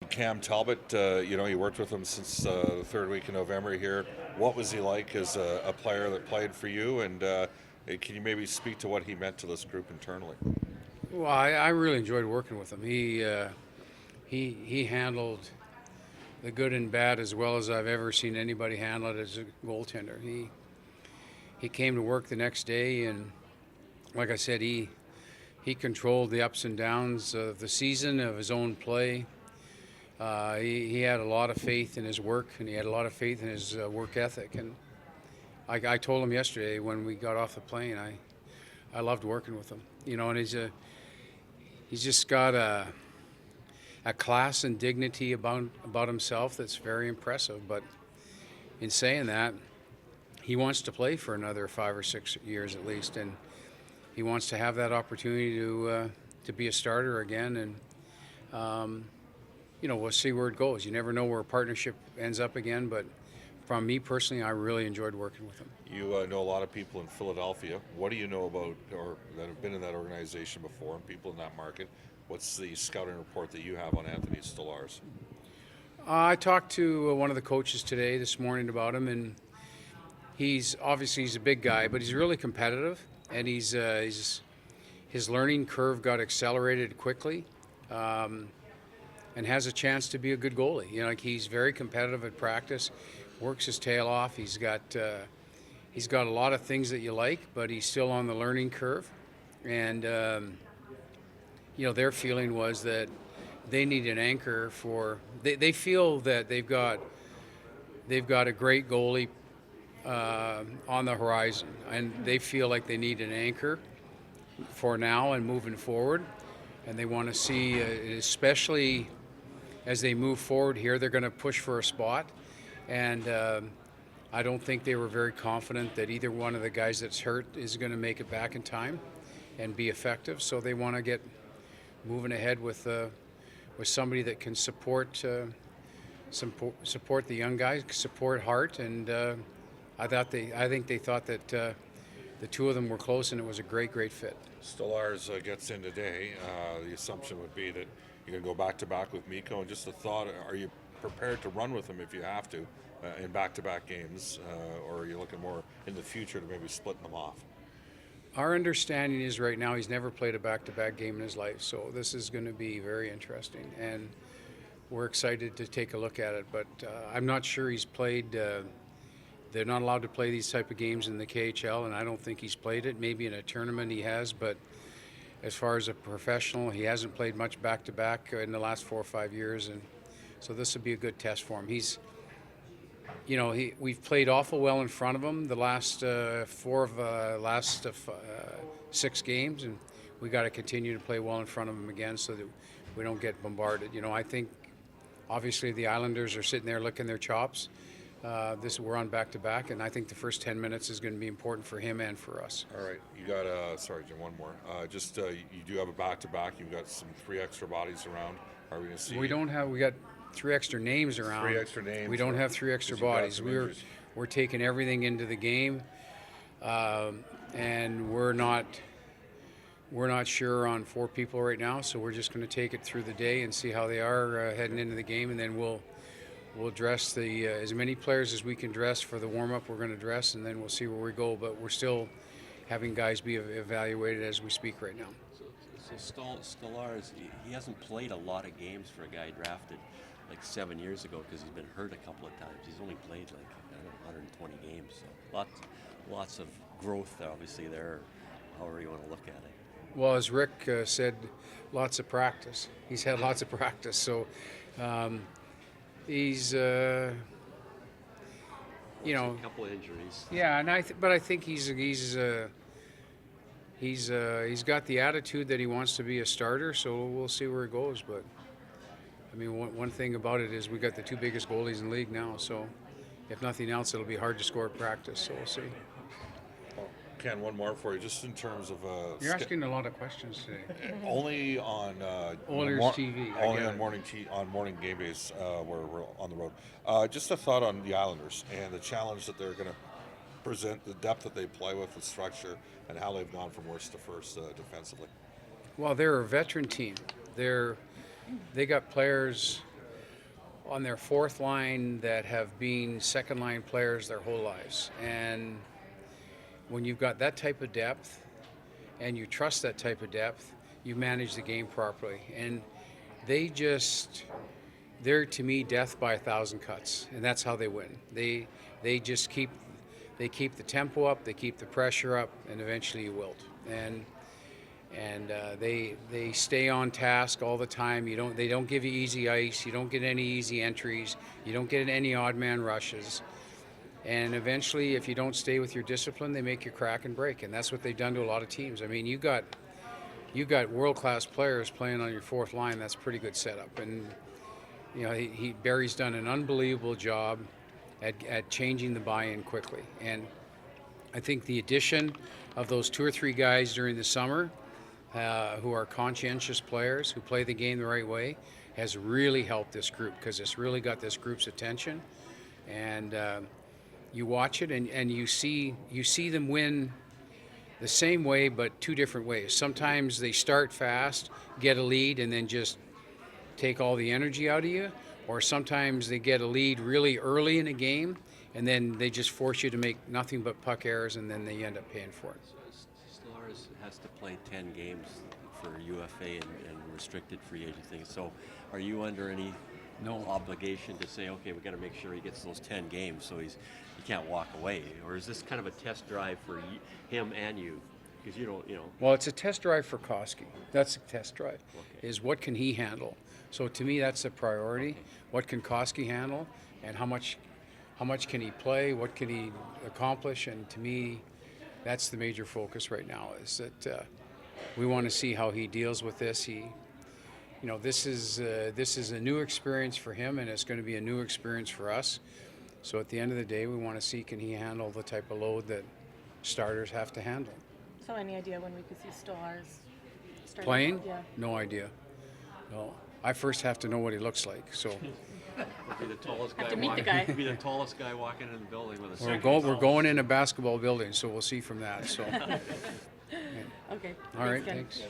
Cam Talbot, you worked with him since the third week in November here. What was he like as a player that played for you? And can you maybe speak to what he meant to this group internally? Well, I really enjoyed working with him. He handled the good and bad as well as I've ever seen anybody handle it as a goaltender. He came to work the next day, and like I said, he controlled the ups and downs of the season, of his own play. He had a lot of faith in his work, and he had a lot of faith in his work ethic. And I told him yesterday when we got off the plane, I loved working with him. And he's just got a class and dignity about himself that's very impressive. But in saying that, he wants to play for another 5 or 6 years at least, and he wants to have that opportunity to be a starter again. And we'll see where it goes. You never know where a partnership ends up again, but from me personally, I really enjoyed working with him. You know a lot of people in Philadelphia. What do you know about, or that have been in that organization before, and people in that market? What's the scouting report that you have on Anthony Stolarz? I talked to one of the coaches this morning about him, and he's a big guy, but he's really competitive, and his learning curve got accelerated quickly. And has a chance to be a good goalie. He's very competitive at practice, works his tail off. He's got a lot of things that you like, but he's still on the learning curve. And their feeling was that they need an anchor for. They feel that they've got a great goalie on the horizon, and they feel like they need an anchor for now and moving forward. And they want to see, especially as they move forward here, they're going to push for a spot. And I don't think they were very confident that either one of the guys that's hurt is going to make it back in time and be effective. So they want to get moving ahead with somebody that can support the young guys, support Hart. And I think they thought that the two of them were close, and it was a great fit. Stolarz gets in today. The assumption would be that you're going to go back-to-back with Mikko. And just a thought, are you prepared to run with him if you have to in back-to-back games? Or are you looking more in the future to maybe splitting them off? Our understanding is right now he's never played a back-to-back game in his life. So this is going to be very interesting. And we're excited to take a look at it. But I'm not sure he's played. They're not allowed to play these type of games in the KHL, and I don't think he's played it. Maybe in a tournament he has, but as far as a professional, he hasn't played much back-to-back in the last 4 or 5 years, and so this will be a good test for him. We've played awful well in front of him the last 6 games, and we got to continue to play well in front of him again so that we don't get bombarded. I think obviously the Islanders are sitting there licking their chops. We're on back-to-back, and I think the first 10 minutes is going to be important for him and for us. All right, you got sorry, Jim, one more. You do have a back-to-back. You've got some 3 extra bodies around. Are we going to see? We got 3 extra names around. 3 extra names. We don't have 3 extra bodies. We're taking everything into the game, and we're not sure on 4 people right now. So we're just going to take it through the day and see how they are heading into the game, and then we'll dress as many players as we can dress for the warm-up. We're going to dress, and then we'll see where we go. But we're still having guys be evaluated as we speak right now. So Stolarz, he hasn't played a lot of games for a guy drafted like 7 years ago because he's been hurt a couple of times. He's only played like 120 games. So lots of growth obviously there, however you want to look at it. Well, as Rick said, lots of practice. He's had lots of practice. So he's, a couple of injuries. Yeah, and but I think he's got the attitude that he wants to be a starter. So we'll see where it goes. But I mean, one thing about it is we got the 2 biggest goalies in the league now. So if nothing else, it'll be hard to score at practice. So we'll see. Ken, one more for you, just in terms of. You're asking a lot of questions today. Only on Oilers TV. Only on morning game days where we're on the road. Just a thought on the Islanders and the challenge that they're going to present, the depth that they play with, the structure, and how they've gone from worst to first defensively. Well, they're a veteran team. They got players on their fourth line that have been second line players their whole lives. And when you've got that type of depth and you trust that type of depth, you manage the game properly. And they're to me death by 1,000 cuts, and that's how they win. They just keep the tempo up, they keep the pressure up, and eventually you wilt. And they stay on task all the time. They don't give you easy ice. You don't get any easy entries. You don't get any odd man rushes. And eventually, if you don't stay with your discipline, they make you crack and break. And that's what they've done to a lot of teams. I mean, you got world-class players playing on your fourth line. That's a pretty good setup. And Barry's done an unbelievable job at changing the buy-in quickly. And I think the addition of those 2 or 3 guys during the summer who are conscientious players, who play the game the right way, has really helped this group, because it's really got this group's attention. And you watch it and you see them win the same way, but 2 different ways. Sometimes they start fast, get a lead, and then just take all the energy out of you. Or sometimes they get a lead really early in a game, and then they just force you to make nothing but puck errors, and then they end up paying for it. Stolarz has to play 10 games for UFA and restricted free agent things. So are you under any obligation to say, okay, we got to make sure he gets those 10 games so he can't walk away? Or is this kind of a test drive for him and you? Because you don't. Well, it's a test drive for Koski. That's a test drive. Okay. Is what can he handle? So to me, that's the priority. Okay. What can Koski handle, and how much can he play? What can he accomplish? And to me, that's the major focus right now. Is that we want to see how he deals with this. This is a new experience for him, and it's going to be a new experience for us. So at the end of the day, we want to see, can he handle the type of load that starters have to handle. So any idea when we could see Stolarz start playing? Yeah. No idea. No. I first have to know what he looks like. So be the tallest guy. Have to meet the guy. Be the tallest guy walking in the building with a. We're going in a basketball building, so we'll see from that. So. Okay. All right. Ken. Thanks.